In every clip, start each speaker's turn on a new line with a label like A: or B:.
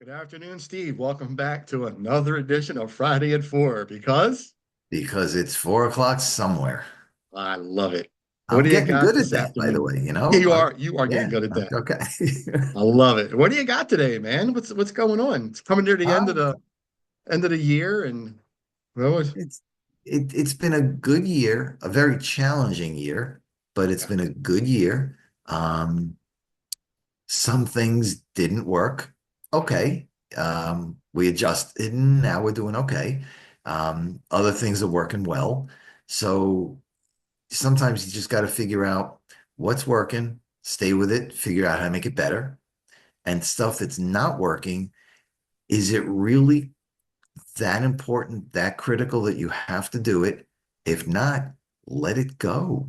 A: Good afternoon, Steve. Welcome back to another edition of Friday at 4 because
B: Because it's 4 o'clock somewhere.
A: I love it. What
B: I'm
A: do you
B: getting
A: got
B: good at
A: this
B: that, by the
A: afternoon?
B: way,
A: Yeah, you are getting
B: yeah,
A: good at that.
B: okay.
A: I love it. What do you got today, man? What's going on? It's coming near the
B: Uh,
A: end of the year and well,
B: it's it's been a good year, a very challenging year, but it's
A: yeah,
B: been a good year. Um, some things didn't work. Okay. We adjusted and now we're doing okay. Other things are working well. So sometimes you just got to figure out what's working, stay with it, figure out how to make it better. And stuff that's not working, is it really that important, that critical that you have to do it? If not, let it go.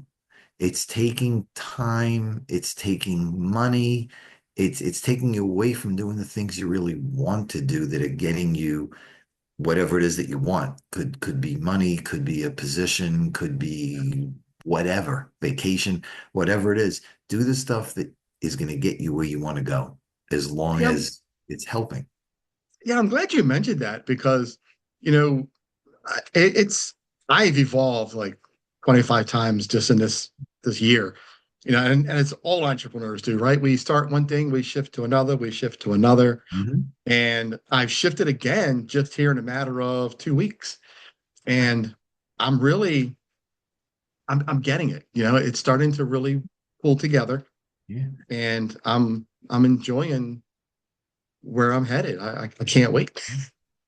B: It's taking time, it's taking money, it's taking you away from doing the things you really want to do that are getting you whatever it is that you want. Could be money, could be a position, could be whatever, vacation, whatever it is. Do the stuff that is going to get you where you want to go, as long
A: yeah,
B: as it's helping.
A: yeah. I'm glad you mentioned that because you know it's I've evolved like 25 times just in this year. And it's all entrepreneurs do, right? We start one thing, we shift to another, we shift to another.
B: Mhm.
A: And I've shifted again just here in a matter of 2 weeks. And I'm really I'm getting it. It's starting to really pull together
B: Yeah,
A: and I'm enjoying where I'm headed. I can't wait.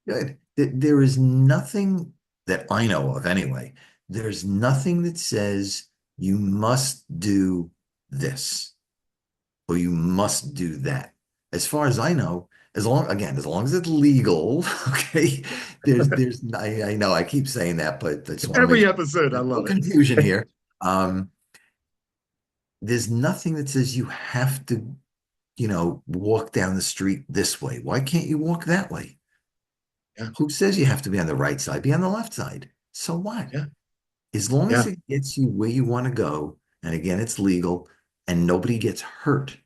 B: good. There is nothing that I know of anyway. There's nothing that says you must do this or you must do that. As far as I know, as long as it's legal, okay. I know I keep saying that, but I just want to make
A: Every
B: sure
A: episode, I
B: there's no
A: love it.
B: confusion here. Um, there's nothing that says you have to, walk down the street this way. Why can't you walk that way?
A: Yeah,
B: Who says you have to be on the right side? Be on the left side. So what?
A: yeah,
B: As long as
A: yeah,
B: it gets you where you want to go, and again, it's legal and nobody gets hurt,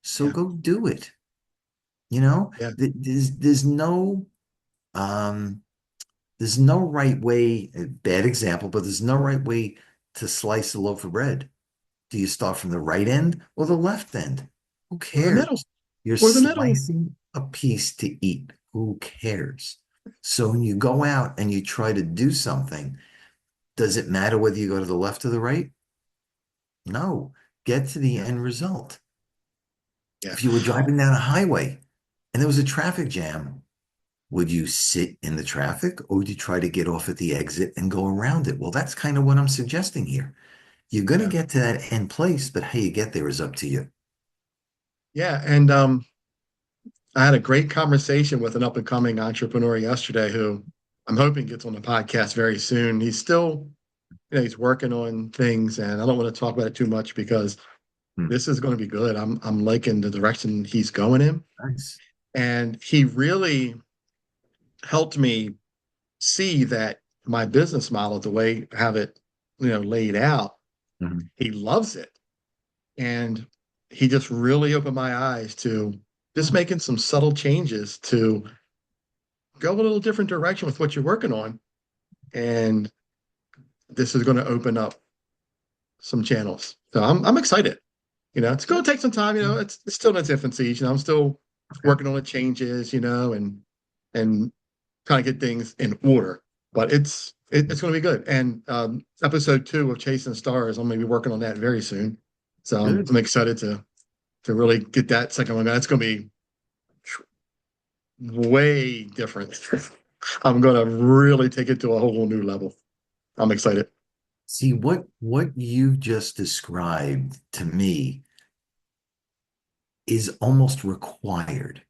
B: so
A: yeah,
B: go do it. You know,
A: yeah.
B: um, there's no right way, a bad example, but there's no right way to slice a loaf of bread. Do you start from the right end or the left end? Who
A: Or the
B: cares?
A: middle.
B: You're
A: Or the middle.
B: slicing a piece to eat. Who cares? So when you go out and you try to do something, does it matter whether you go to the left or the right? No. Get to the
A: Yeah,
B: end result.
A: yeah.
B: If you were driving down a highway and there was a traffic jam, would you sit in the traffic or would you try to get off at the exit and go around it? Well, that's kind of what I'm suggesting here. You're going to
A: Yeah.
B: get to that end place, but how you get there is up to you.
A: Yeah. And I had a great conversation with an up and coming entrepreneur yesterday who I'm hoping gets on the podcast very soon. He's still, he's working on things and I don't want to talk about it too much because
B: Hmm.
A: this is going to be good. I'm liking the direction he's going in.
B: Nice.
A: And he really helped me see that my business model, the way I have it, laid out,
B: Mhm.
A: he loves it. And he just really opened my eyes to just
B: Hmm.
A: making some subtle changes to go a little different direction with what you're working on. And this is going to open up some channels. So I'm excited. It's going to take some time. It's still in its infancy. I'm still
B: Okay.
A: working on the changes. And kind of get things in order. But it's going to be good. And episode 2 of Chasing the Stars, I'm going to be working on that very soon. So I'm,
B: Good.
A: I'm excited to really get that second one. That's going to be way different. I'm going to really take it to a whole new level. I'm excited.
B: See what you just described to me is almost required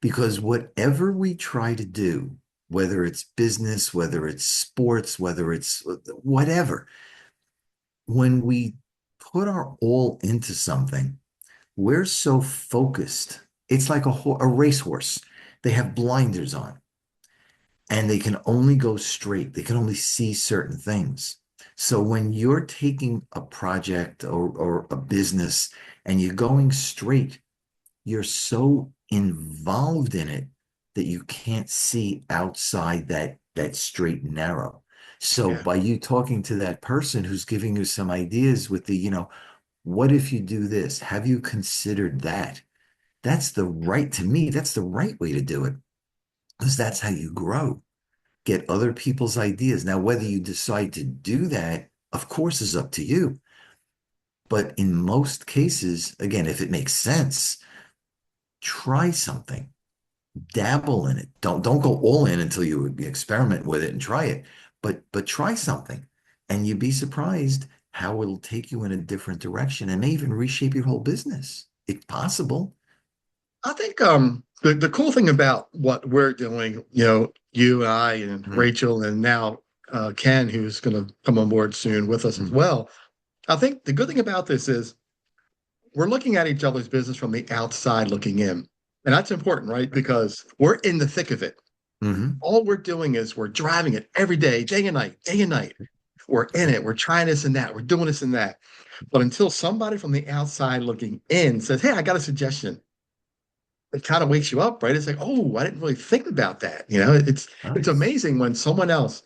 B: because whatever we try to do, whether it's business, whether it's sports, whether it's whatever, when we put our all into something, we're so focused. It's like a racehorse. They have blinders on and they can only go straight. They can only see certain things. So when you're taking a project or a business and you're going straight, you're so involved in it that you can't see outside that straight and narrow. So
A: Yeah.
B: by you talking to that person who's giving you some ideas with the, what if you do this? Have you considered that? That's the right, to me, that's the right way to do it, because that's how you grow. Get other people's ideas. Now, whether you decide to do that, of course, is up to you. But in most cases, again, if it makes sense, try something, dabble in it. Don't go all in until you experiment with it and try it. But try something, and you'd be surprised how it'll take you in a different direction and may even reshape your whole business. It's possible.
A: I think the cool thing about what we're doing, you and I and
B: Mhm.
A: Rachel and now Ken, who's going to come on board soon with us as
B: Mhm.
A: well. I think the good thing about this is we're looking at each other's business from the outside looking in. And that's important, right? Because we're in the thick of it.
B: Mhm.
A: All we're doing is we're driving it every day and night, day and night. We're in it. We're trying this and that. We're doing this and that. But until somebody from the outside looking in says, "Hey, I got a suggestion," it kind of wakes you up, right? It's like, "Oh, I didn't really think about that." It's
B: Nice.
A: amazing when someone else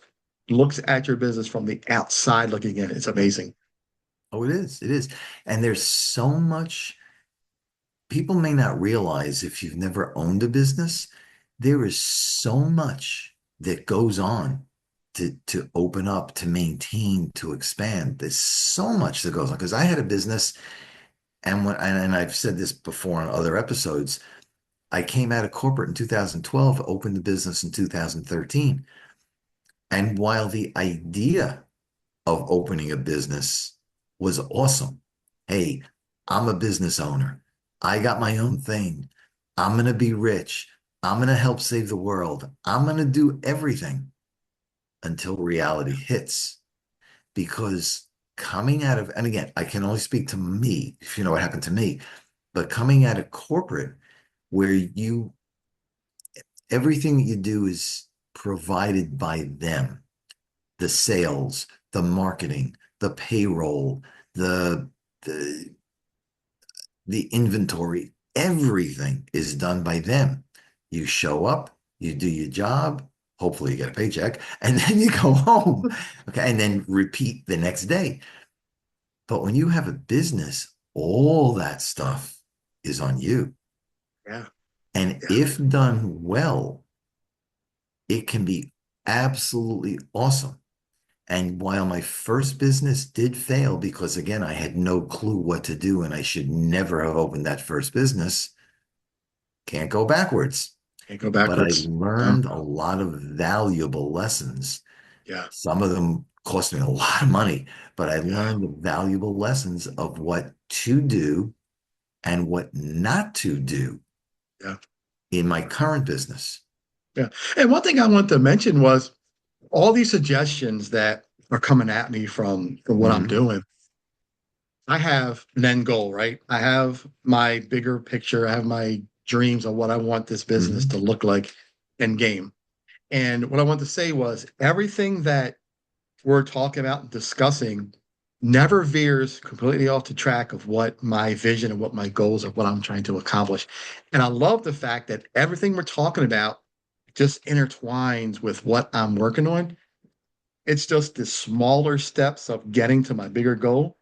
A: looks at your business from the outside looking in. It's amazing.
B: Oh, it is. It is. And there's so much people may not realize if you've never owned a business, there is so much that goes on to open up, to maintain, to expand. There's so much that goes on. Because I had a business, and I've said this before on other episodes, I came out of corporate in 2012, opened the business in 2013. And while the idea of opening a business was awesome. Hey, I'm a business owner. I got my own thing. I'm going to be rich. I'm going to help save the world. I'm going to do everything until reality hits. Because coming out of, and again, I can only speak to me, if you know what happened to me, but coming out of corporate, where everything that you do is provided by them, the sales, the marketing, the payroll, the the the inventory, everything is done by them. You show up, you do your job, hopefully you get a paycheck, and then you go home. Okay, and then repeat the next day. But when you have a business, all that stuff is on you.
A: Yeah,
B: And
A: yeah,
B: if done well, it can be absolutely awesome. And while my first business did fail because, again, I had no clue what to do and I should never have opened that first business, can't go backwards.
A: can't go
B: But I
A: backwards. No,
B: learned a lot of valuable lessons.
A: yeah,
B: Some of them cost me a lot of money, but I
A: yeah,
B: learned the valuable lessons of what to do and what not to do
A: yeah,
B: in my current business.
A: yeah. And one thing I want to mention was all these suggestions that are coming at me from what I'm
B: Mhm.
A: doing. I have an end goal, right? I have my bigger picture. I have my dreams of what I want this business
B: Mhm.
A: to look like in game. And what I want to say was everything that we're talking about and discussing never veers completely off the track of what my vision and what my goals are, what I'm trying to accomplish. And I love the fact that everything we're talking about just intertwines with what I'm working on. It's just the smaller steps of getting to my bigger goal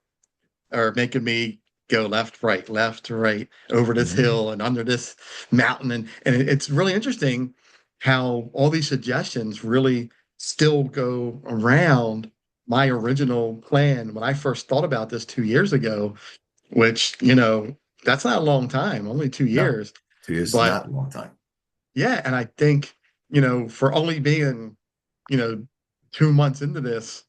A: are making me go left, right, over this
B: Mhm.
A: hill and under this mountain. And it's really interesting how all these suggestions really still go around my original plan when I first thought about this 2 years ago, which, that's not a long time, only two
B: No,
A: years.
B: 2 years is
A: But
B: not a long time.
A: yeah, and I think, for only being, you know, 2 months into this,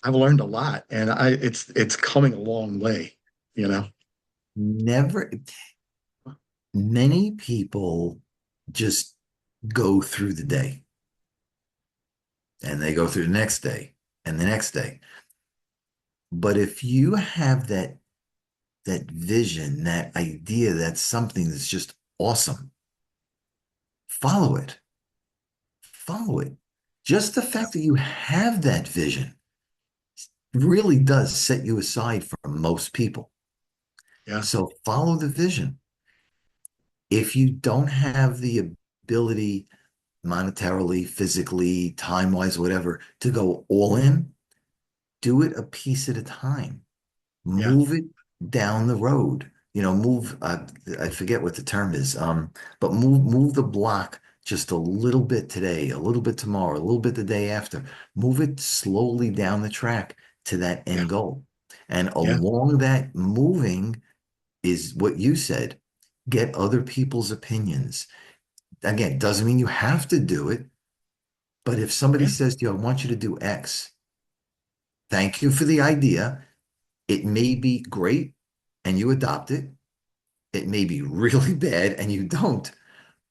A: I've learned a lot and it's coming a long way, you know.
B: Never, many people just go through the day and they go through the next day and the next day. But if you have that vision, that idea, that's something that's just awesome, follow it. Follow it. Just the
A: Yeah,
B: fact that you have that vision really does set you aside from most people.
A: yeah,
B: So follow the vision. If you don't have the ability monetarily, physically, time-wise, whatever, to go all in, do it a piece at a time.
A: Yeah.
B: Move it down the road. Move, I forget what the term is, but move the block just a little bit today, a little bit tomorrow, a little bit the day after. Move it slowly down the track to that
A: Yeah.
B: end goal. And
A: Yeah.
B: along that moving is what you said. Get other people's opinions. Again, doesn't mean you have to do it, but if somebody
A: Yeah.
B: says to you, I want you to do X, thank you for the idea. It may be great and you adopt it. It may be really bad and you don't.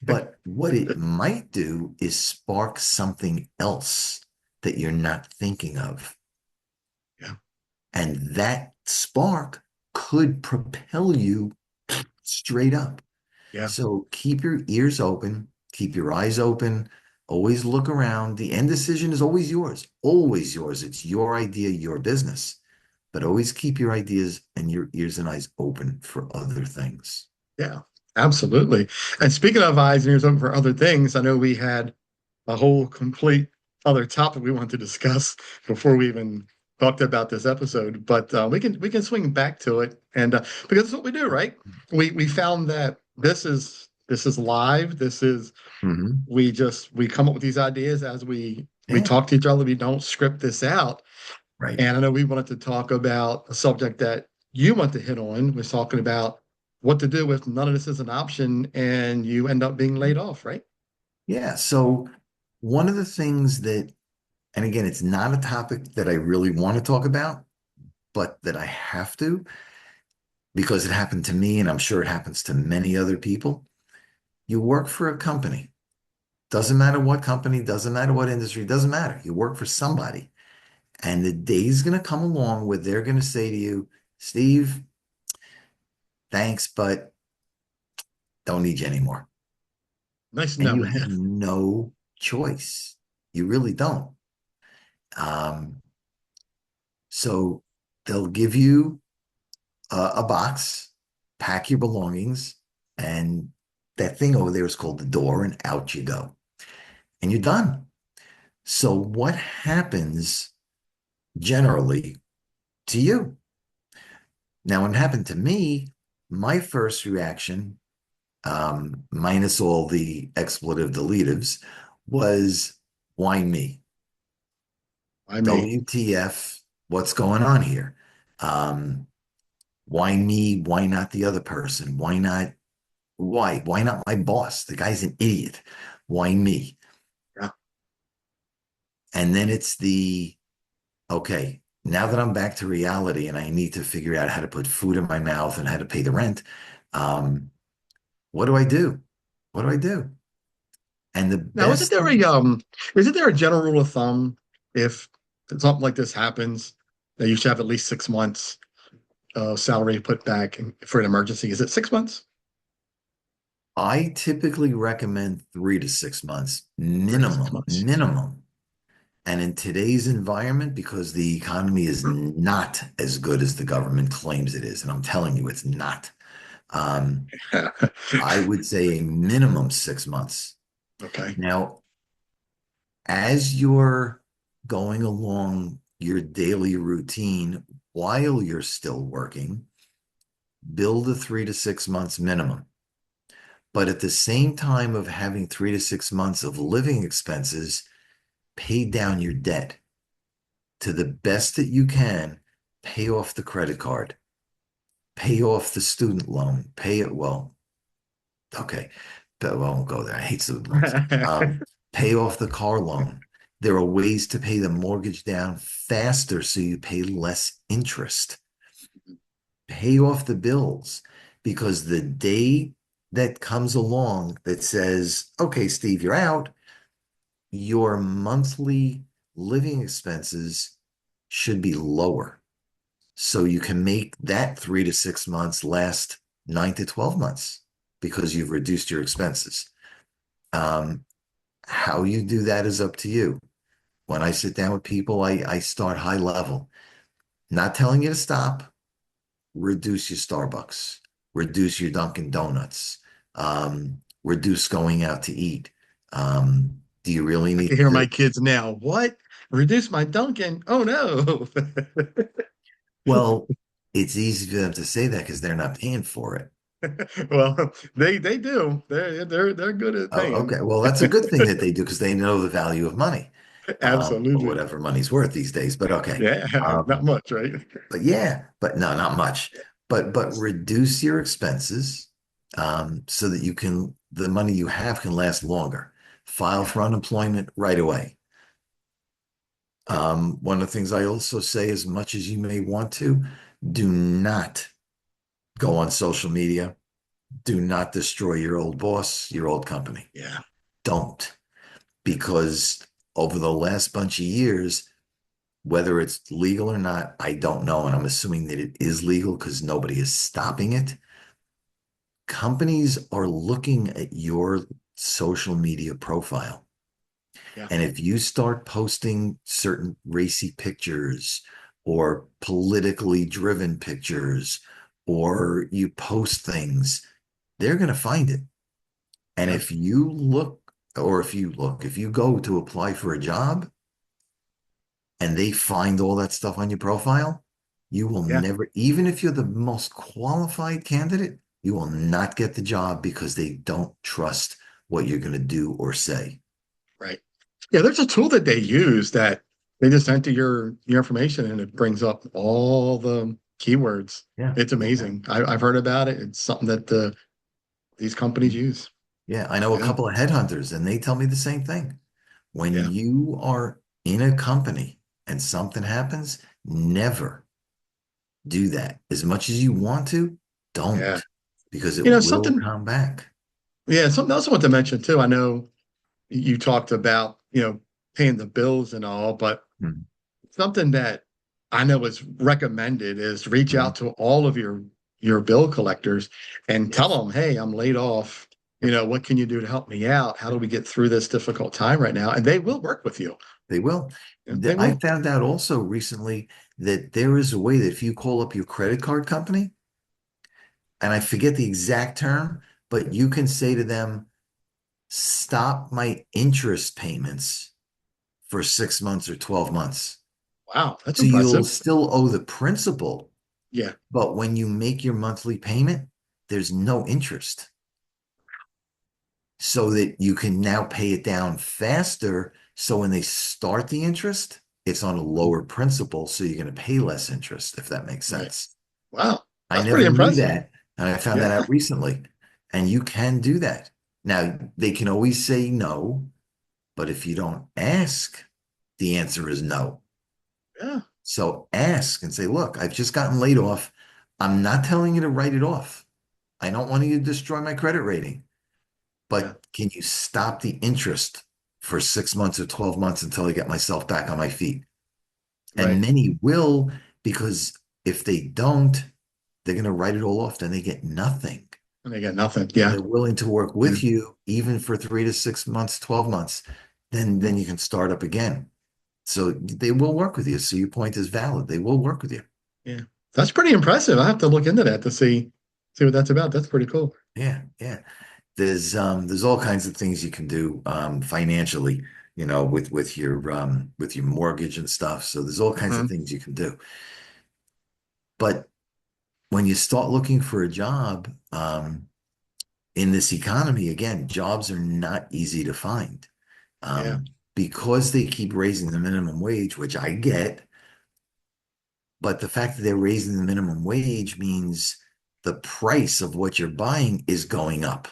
B: But what it might do is spark something else that you're not thinking of.
A: Yeah.
B: And that spark could propel you straight up.
A: Yeah.
B: So keep your ears open, keep your eyes open, always look around. The end decision is always yours, always yours. It's your idea, your business. But always keep your ideas and your ears and eyes open for other things.
A: Yeah. Absolutely. And speaking of eyes and ears open for other things, I know we had a whole complete other topic we want to discuss before we even talked about this episode. But we can swing back to it, and because it's what we do, right? We found that this is live. This is
B: Mhm.
A: we come up with these ideas as we
B: Yeah,
A: talk to each other. We don't script this out.
B: right.
A: And I know we wanted to talk about a subject that you want to hit on, was talking about what to do if none of this is an option and you end up being laid off, right?
B: Yeah. So one of the things that, and again, it's not a topic that I really want to talk about, but that I have to because it happened to me, and I'm sure it happens to many other people. You work for a company. Doesn't matter what company, doesn't matter what industry, doesn't matter. You work for somebody. And the day's going to come along where they're going to say to you, Steve, thanks, but don't need you anymore.
A: Nice
B: And you
A: knowing
B: have
A: you.
B: no choice. You really don't. Um, so they'll give you a box, pack your belongings, and that thing over there is called the door, and out you go. And you're done. So, what happens generally to you? Now, when it happened to me, my first reaction, minus all the expletive deletives, was why me?
A: I may.
B: WTF? What's going on here? Um, why me? Why not the other person? Why not? Why? Why not my boss? The guy's an idiot. Why me?
A: Yeah.
B: And then it's okay, now that I'm back to reality and I need to figure out how to put food in my mouth and how to pay the rent, um, what do I do? What do I do? And the
A: Now,
B: best thing,
A: isn't there a general rule of thumb if something like this happens that you should have at least 6 months salary put back for an emergency? Is it 6 months?
B: I typically recommend 3 to 6 months
A: 3 to 6
B: minimum,
A: months.
B: minimum. And in today's environment, because the economy is not as good as the government claims it is, and I'm telling you, it's not. Um, I would say a minimum 6 months.
A: Okay.
B: Now, as you're going along your daily routine while you're still working, build a 3 to 6 months minimum. But at the same time of having 3 to 6 months of living expenses, pay down your debt to the best that you can. Pay off the credit card, pay off the student loan, pay it well. Okay, but I won't go there. I hate student loans. Pay off the car loan. There are ways to pay the mortgage down faster so you pay less interest. Pay off the bills because the day that comes along that says, okay, Steve, you're out, your monthly living expenses should be lower. So you can make that 3 to 6 months last 9 to 12 months because you've reduced your expenses. Um, how you do that is up to you. When I sit down with people, I start high level, not telling you to stop, reduce your Starbucks, reduce your Dunkin' Donuts, reduce going out to eat. Do you really
A: I
B: need
A: can hear
B: to?
A: my kids now. What? Reduce my Dunkin'? Oh no.
B: Well, it's easy for them to say that because they're not paying for it.
A: Well, they do. They're good at
B: Oh,
A: paying.
B: okay. Well, that's a good thing that they do because they know the value of money, or
A: Absolutely.
B: whatever money's worth these days. But okay.
A: Yeah, not
B: Um,
A: much, right?
B: but yeah, but no, not much. But reduce your expenses, so that the money you have can last longer. File
A: Yeah,
B: for unemployment right away.
A: yeah,
B: One of the things I also say, as much as you may want to, do not go on social media. Do not destroy your old boss, your old company.
A: yeah,
B: Don't, because over the last bunch of years, whether it's legal or not, I don't know. And I'm assuming that it is legal because nobody is stopping it. Companies are looking at your social media profile.
A: yeah,
B: And if you start posting certain racy pictures or politically driven pictures, or you post things, they're going to find it. And
A: yeah,
B: if you go to apply for a job and they find all that stuff on your profile, you will
A: yeah.
B: never, even if you're the most qualified candidate, you will not get the job because they don't trust what you're going to do or say.
A: Right. Yeah, there's a tool that they use that they just enter your information and it brings up all the keywords.
B: Yeah,
A: It's
B: yeah,
A: amazing. I've heard about it. It's something that these companies use.
B: yeah. I know a
A: Yeah,
B: couple of headhunters and they tell me the same thing. When
A: yeah,
B: you are in a company and something happens, never do that. As much as you want to,
A: yeah.
B: don't, because it will
A: Something.
B: come back.
A: Yeah, something else I want to mention too. I know you talked about paying the bills and all, but
B: Mhm.
A: something that I know is recommended is reach
B: Mhm.
A: out to all of your bill collectors and tell
B: Yes.
A: them, hey, I'm laid off.
B: Yep.
A: What can you do to help me out? How do we get through this difficult time right now? And they will work with you.
B: They will.
A: Yeah, they
B: I
A: will.
B: found out also recently that there is a way that if you call up your credit card company, and I forget the exact term, but you can say to them, stop my interest payments for 6 months or 12 months.
A: Wow, that's
B: So you'll
A: impressive.
B: still owe the principal,
A: Yeah,
B: but when you make your monthly payment, there's no interest. So that you can now pay it down faster. So when they start the interest, it's on a lower principal. So you're going to pay less interest, if that makes
A: right.
B: sense.
A: Wow,
B: I
A: that's pretty
B: never knew
A: impressive.
B: that. And I found that
A: Yeah,
B: out recently. And you can do that. Now, they can always say no, but if you don't ask, the answer is no.
A: yeah,
B: So ask and say, look, I've just gotten laid off. I'm not telling you to write it off. I don't want you to destroy my credit rating,
A: yeah,
B: but can you stop the interest for 6 months or 12 months until I get myself back on my feet? And
A: right.
B: many will, because if they don't, they're going to write it all off, then they get nothing.
A: And they got nothing.
B: If
A: Yeah,
B: they're willing to work
A: yeah,
B: with you, even for 3 to 6 months, 12 months, then you can start up again. So they will work with you. So your point is valid. They will work with you.
A: yeah. That's pretty impressive. I have to look into that to see what that's about. That's pretty cool.
B: Yeah, yeah. There's all kinds of things you can do financially, with your mortgage and stuff. So there's all kinds of
A: Mhm.
B: things you can do. But when you start looking for a job, in this economy, again, jobs are not easy to find.
A: Yeah,
B: Because they keep raising the minimum wage, which I get, but the fact that they're raising the minimum wage means the price of what you're buying is going up,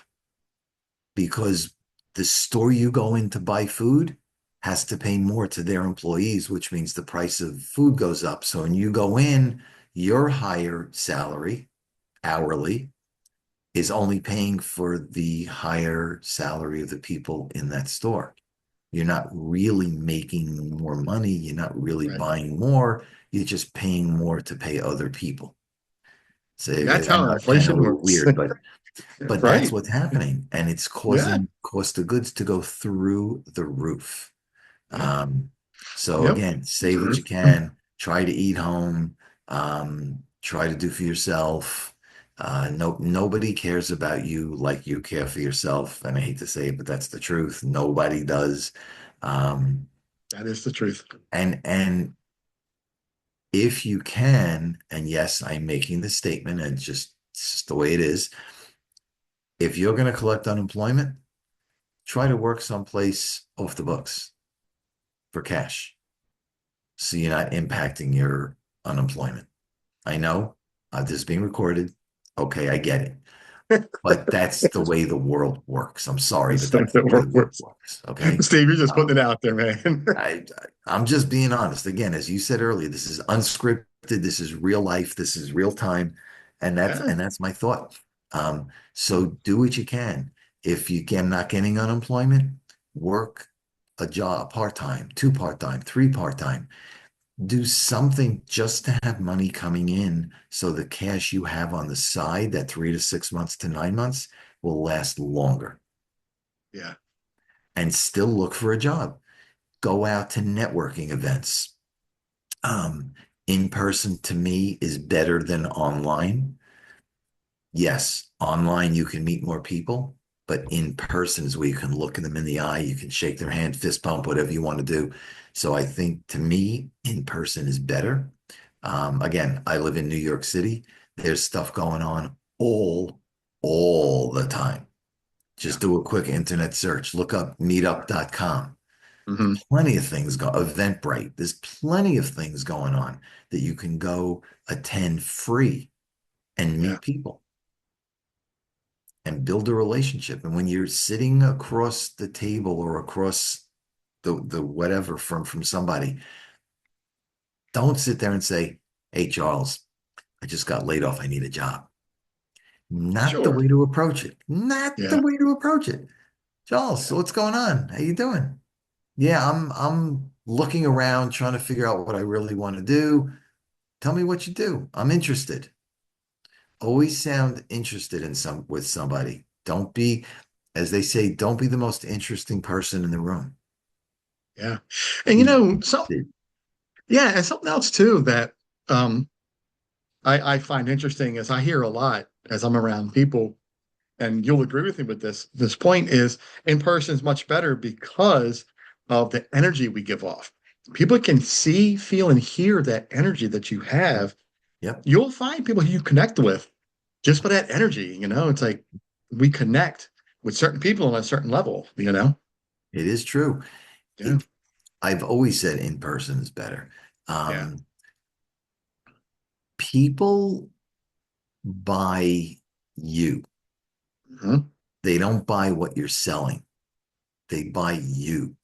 B: because the store you go in to buy food has to pay more to their employees, which means the price of food goes up. So when you go in, your higher salary, hourly, is only paying for the higher salary of the people in that store. You're not really making more money. You're not really
A: right.
B: buying more. You're just paying more to pay other people. So
A: That's
B: I
A: how
B: know it's kind of a
A: inflation
B: little
A: works.
B: weird, but that's
A: Right.
B: what's happening, and it's
A: Yeah.
B: causing cost of goods to go through the roof.
A: Yeah.
B: Um, so
A: Yep.
B: again, save what you can. Try to eat home. Try to do for yourself. Nobody cares about you like you care for yourself. And I hate to say it, but that's the truth. Nobody does. Um,
A: That is the truth.
B: and if you can, and yes, I'm making the statement, and it's just the way it is. If you're going to collect unemployment, try to work someplace off the books for cash, so you're not impacting your unemployment. I know this is being recorded. Okay, I get it. But that's the way the world works. I'm sorry,
A: That's
B: but
A: the
B: that's the way the world
A: worst.
B: works. Okay.
A: Steve, you're just
B: Um,
A: putting it out there, man.
B: I, I'm just being honest. Again, as you said earlier, this is unscripted. This is real life. This is real time, and that's
A: Yeah,
B: and that's my thought. So do what you can. If you can not getting unemployment, work a job part time, two part time, three part time. Do something just to have money coming in, so the cash you have on the side, that 3 to 6 months to 9 months, will last longer.
A: yeah,
B: And still look for a job. Go out to networking events. Um, in person to me is better than online. Yes, online you can meet more people, but in person is where you can look at them in the eye, you can shake their hand, fist bump, whatever you want to do. So I think to me, in person is better. Again, I live in New York City. There's stuff going on all the time.
A: yeah.
B: Just do a quick internet search, look up meetup.com.
A: Hmm.
B: Plenty of things go Eventbrite. There's plenty of things going on that you can go attend free and
A: Yeah,
B: meet people and build a relationship. And when you're sitting across the table or across the whatever from somebody, don't sit there and say, "Hey, Charles, I just got laid off. I need a job." Not the
A: sure.
B: way to approach it. Not the
A: Yeah,
B: way to approach it. Charles,
A: yeah,
B: so what's going on? How you doing? Yeah, I'm looking around trying to figure out what I really want to do. Tell me what you do. I'm interested. Always sound interested in some with somebody. Don't be, as they say, don't be the most interesting person in the room.
A: yeah. And
B: Be
A: so
B: interested.
A: yeah, and something else too that um I find interesting is I hear a lot as I'm around people, and you'll agree with me with this. This point is in person is much better because of the energy we give off. People can see, feel, and hear that energy that you have.
B: Yep,
A: You'll find people who you connect with just by that energy. It's like we connect with certain people on a certain level.
B: it is true.
A: Yeah,
B: It, I've always said in person is better.
A: yeah.
B: Um, People buy you.
A: Mhm.
B: They don't buy what you're selling. They buy you.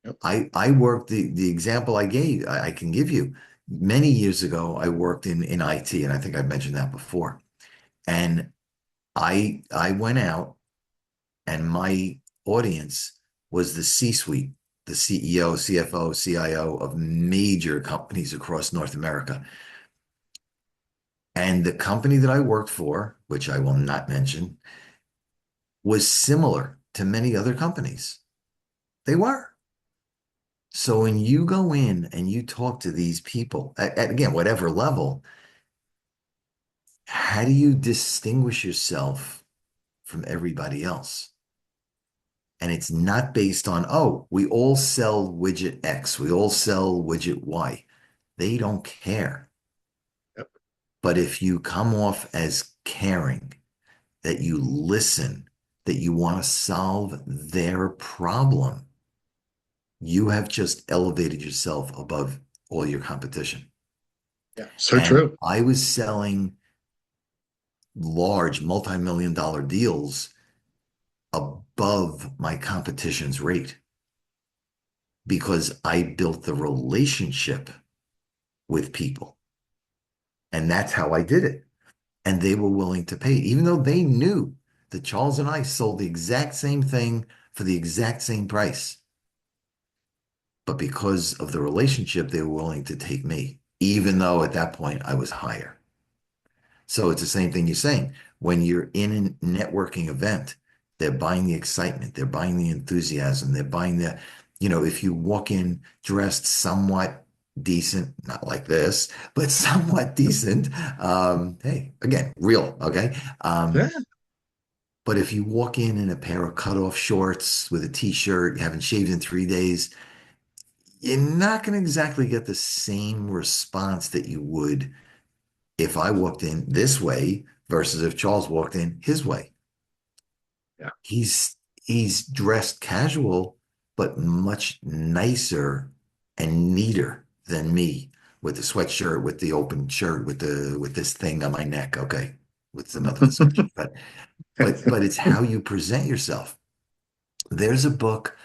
A: Yep.
B: I worked the example I can give you. Many years ago, I worked in IT, and I think I've mentioned that before. And I went out, and my audience was the C-suite, the CEO, CFO, CIO of major companies across North America. And the company that I worked for, which I will not mention, was similar to many other companies. They were. So when you go in and you talk to these people at again, whatever level, how do you distinguish yourself from everybody else? And it's not based on, oh, we all sell widget X, we all sell widget Y. They don't care.
A: Yep.
B: But if you come off as caring, that you listen, that you want to solve their problem, you have just elevated yourself above all your competition.
A: Yeah. So
B: And
A: true.
B: I was selling large multi-million dollar deals above my competition's rate because I built the relationship with people. And that's how I did it. And they were willing to pay, even though they knew that Charles and I sold the exact same thing for the exact same price. But because of the relationship, they were willing to take me, even though at that point I was higher. So it's the same thing you're saying. When you're in a networking event, they're buying the excitement, they're buying the enthusiasm, they're buying if you walk in dressed somewhat decent, not like this, but somewhat decent. Hey, again, real, okay?
A: Yeah,
B: But if you walk in a pair of cutoff shorts with a t-shirt, you haven't shaved in 3 days, you're not going to exactly get the same response that you would if I walked in this way versus if Charles walked in his way.
A: yeah,
B: He's dressed casual, but much nicer and neater than me with the sweatshirt, with the open shirt, with this thing on my neck. Okay, with another discussion, but it's how you present yourself. There's a book.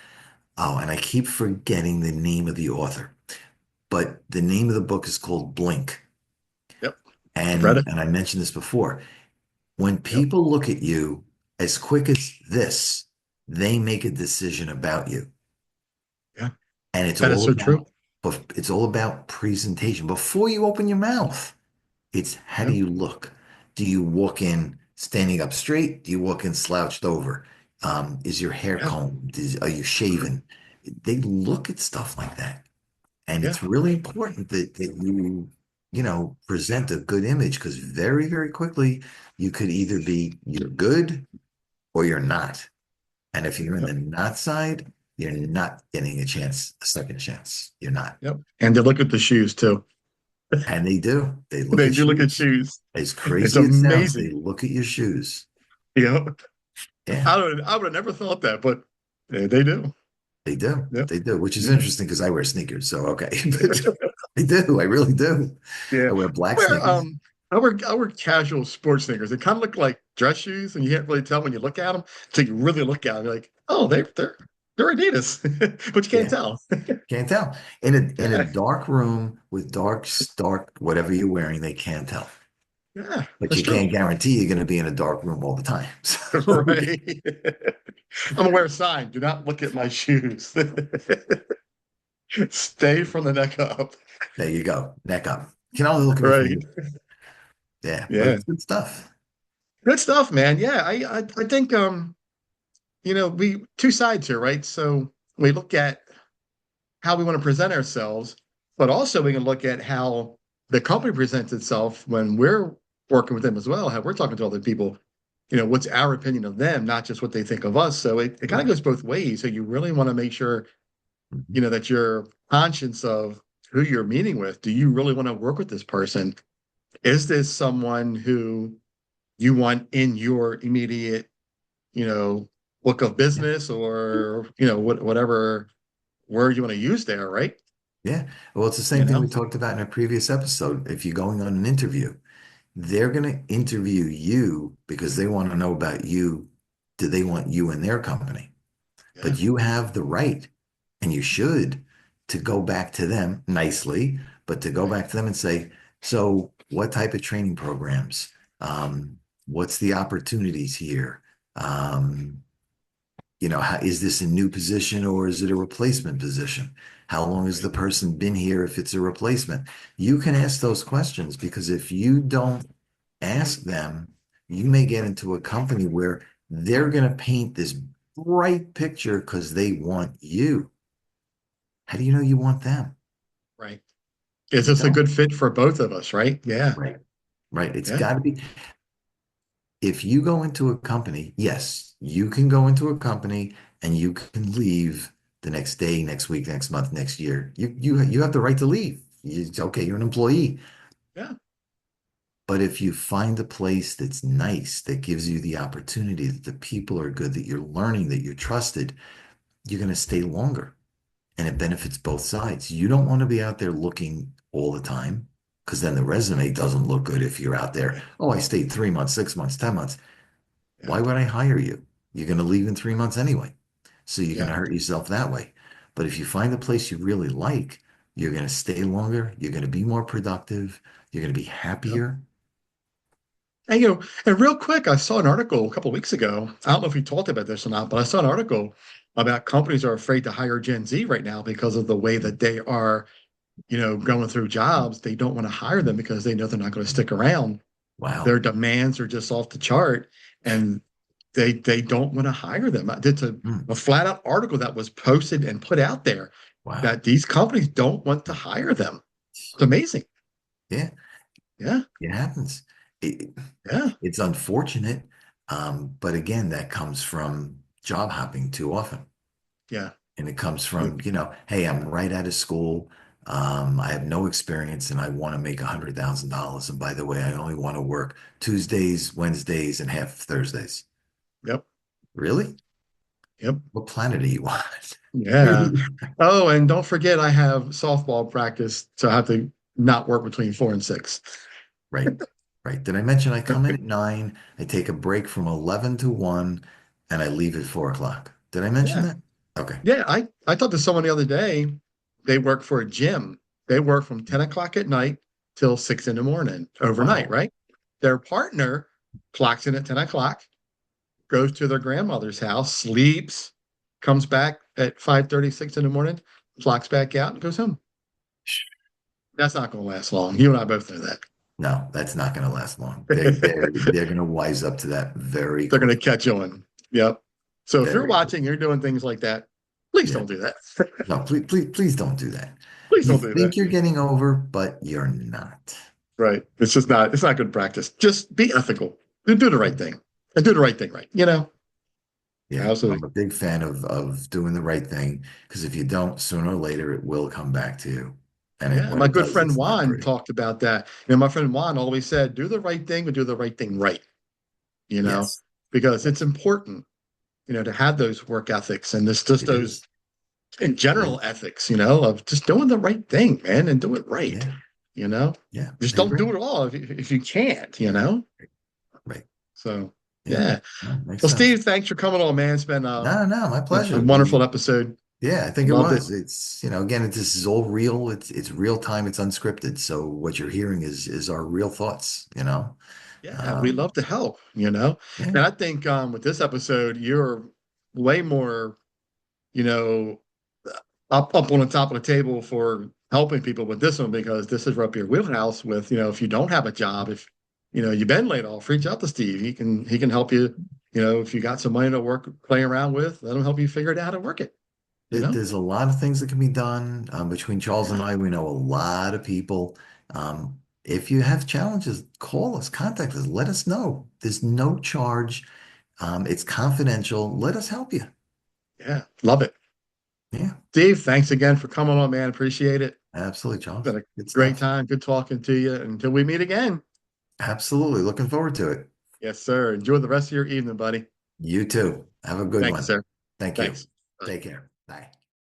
B: Oh, and I keep forgetting the name of the author, but the name of the book is called Blink.
A: yep. I've read
B: And
A: it.
B: and I mentioned this before. When
A: Yep.
B: people look at you as quick as this, they make a decision about you.
A: Yeah,
B: And
A: that is so true.
B: it's all about presentation. Before you open your mouth, it's how do
A: Yep.
B: you look? Do you walk in standing up straight? Do you walk in slouched over? Is your hair
A: Yeah,
B: combed? Are you shaven? They look at stuff like that. And
A: yeah,
B: it's really important that present a good image because very, very quickly you could either be you're good or you're not. And if you're in
A: yep,
B: the not side, you're not getting a second chance. You're not.
A: yep. And they look at the shoes too.
B: And they do. They look
A: They
B: at
A: do look at
B: shoes.
A: shoes.
B: As
A: It's
B: crazy as it sounds, they
A: amazing.
B: look at your shoes.
A: You know,
B: Yeah,
A: I would have never thought that, but they do.
B: they do.
A: Yep.
B: They do, which is
A: Yeah.
B: interesting because I wear sneakers. So okay. But I do. I really do.
A: Yeah.
B: I wear
A: I
B: black
A: wear
B: sneakers.
A: I wear casual sports sneakers. They kind of look like dress shoes, and you can't really tell when you look at them until you really look at them. You're like, oh, they're Adidas, but you can't
B: Yeah.
A: tell.
B: Can't tell. In a
A: Yeah,
B: dark room with dark whatever you're wearing, they can't tell.
A: yeah,
B: But
A: that's
B: you
A: true.
B: can't guarantee you're going to be in a dark room all the time. So
A: Right. I'm gonna wear a sign. Do not look at my shoes. Stay from the neck up.
B: there you go. Neck up. You can only look at me from
A: Right.
B: here. Yeah, but
A: Yeah.
B: it's good stuff.
A: Good stuff, man. Yeah. I think we two sides here, right? So we look at how we want to present ourselves, but also we can look at how the company presents itself when we're working with them as well, how we're talking to other people. What's our opinion of them, not just what they think of us. So it kind of
B: Right.
A: goes both ways. So you really want to make sure,
B: Mhm.
A: that you're conscious of who you're meeting with. Do you really want to work with this person? Is this someone who you want in your immediate, you know, book of
B: Yeah.
A: business or, whatever word you want to use there, right?
B: Yeah. Well, it's the
A: You
B: same thing we
A: know?
B: talked about in a previous episode. If you're going on an interview, they're going to interview you because they want to know about you. Do they want you in their company?
A: Yeah,
B: But you have the right, and you should, to go back to them nicely, but to go
A: right,
B: back to them and say, so what type of training programs? What's the opportunities here? Um, is this a new position or is it a replacement position? How long has
A: right.
B: the person been here if it's a replacement? You can ask those questions because if you don't ask them, you may get into a company where they're going to paint this bright picture because they want you. How do you know you want them?
A: Right. Is
B: You
A: this a
B: don't.
A: good fit for both of us, right? Yeah.
B: Right. Right. It's
A: Yeah.
B: got to be. If you go into a company, yes, you can go into a company and you can leave the next day, next week, next month, next year. You have the right to leave. Okay, you're an employee.
A: Yeah.
B: But if you find a place that's nice, that gives you the opportunity, that the people are good, that you're learning, that you're trusted, you're going to stay longer. And it benefits both sides. You don't want to be out there looking all the time because then the resume doesn't look good if you're out there.
A: Yeah.
B: Oh, I stayed 3 months, 6 months, 10 months.
A: Yeah.
B: Why would I hire you? You're going to leave in 3 months anyway. So you're going
A: Yeah.
B: to hurt yourself that way. But if you find a place you really like, you're going to stay longer. You're going to be more productive. You're going to be
A: Yeah.
B: happier.
A: And real quick, I saw an article a couple of weeks ago. I don't know if you talked about this or not, but I saw an article about companies are afraid to hire Gen Z right now because of the way that they are, going through jobs. They don't want to hire them because they know they're not going to stick around. Their
B: Wow.
A: demands are just off the chart, and they don't want to hire them. It's a,
B: Hmm.
A: a flat out article that was posted and put out there.
B: Wow.
A: that these companies don't want to hire them. It's amazing.
B: Yeah,
A: Yeah,
B: it happens. It,
A: yeah,
B: it's unfortunate, but again, that comes from job hopping too often.
A: yeah.
B: And it comes from, hey, I'm right out of school. I have no experience and I want to make $100,000. And by the way, I only want to work Tuesdays, Wednesdays, and half Thursdays.
A: Yep,
B: Really?
A: yep,
B: What planet are you on?
A: yeah. Oh, and don't forget, I have softball practice, so I have to not work between 4 and 6.
B: Right, right. Did I mention I come in at 9, I take a break from 11 to 1, and I leave at 4 o'clock? Did I mention
A: Yeah,
B: that? Okay.
A: yeah. I talked to someone the other day. They work for a gym. They work from 10 o'clock at night till 6 in the morning overnight,
B: Wow.
A: right? Their partner clocks in at 10 o'clock, goes to their grandmother's house, sleeps, comes back at 5:36 in the morning, clocks back out, and goes home. That's not going to last long. You and I both know that.
B: No, that's not going to last long. They're going to wise up to that very
A: They're going to
B: quick.
A: catch on. Yep. So if you're
B: Very quick.
A: watching, you're doing things like that, please
B: Yeah.
A: don't do that.
B: No, please don't do that.
A: Please
B: You
A: don't do that.
B: think you're getting over, but you're not.
A: Right. It's not good practice. Just be ethical. Do the right thing. And do the right thing right.
B: Yeah, I'm
A: Absolutely.
B: a big fan of doing the right thing because if you don't, sooner or later it will come back to you.
A: Yeah.
B: When
A: My
B: it
A: good
B: does,
A: friend
B: it's not
A: Juan
B: pretty.
A: talked about that. My friend Juan always said, do the right thing, but do the right thing right, you know,
B: Yes,
A: because it's
B: yes,
A: important, to have those work ethics and this just
B: it
A: those
B: is.
A: in
B: It
A: general
B: is.
A: ethics, of just doing the right thing, man, and do it right,
B: Yeah,
A: you know.
B: yeah,
A: Just
B: I
A: don't
B: agree.
A: do it all if you can't.
B: Right.
A: So
B: Yeah,
A: yeah.
B: no, makes
A: Well,
B: sense.
A: Steve, thanks for coming on, man. It's been
B: No, no, my
A: a
B: pleasure.
A: wonderful episode.
B: Yeah, I think it
A: Loved it.
B: was. It's, again, this is all real. It's real time. It's unscripted. So what you're hearing is our real thoughts.
A: Yeah, we
B: Um,
A: love to help.
B: yeah,
A: And I think with this episode, you're way more, you know, up on the top of the table for helping people with this one because this is right up your wheelhouse with, if you don't have a job, if you've been laid off, reach out to Steve. He can help you, if you got some money to work playing around with, let him help you figure out how to work it, you know?
B: there's a lot of things that can be done. Between Charles and
A: Yeah.
B: I, we know a lot of people. If you have challenges, call us, contact us, let us know. There's no charge. It's confidential. Let us help you.
A: Yeah. Love it.
B: Yeah,
A: Steve, thanks again for coming on, man. Appreciate it.
B: absolutely,
A: Been
B: Charles.
A: a
B: Good
A: great
B: stuff.
A: time. Good talking to you. Until we meet again.
B: Absolutely. Looking forward to it.
A: Yes, sir. Enjoy the rest of your evening, buddy.
B: You too. Have a good
A: Thank you,
B: one.
A: sir.
B: Thank you.
A: Thanks. Bye.
B: Take care. Bye.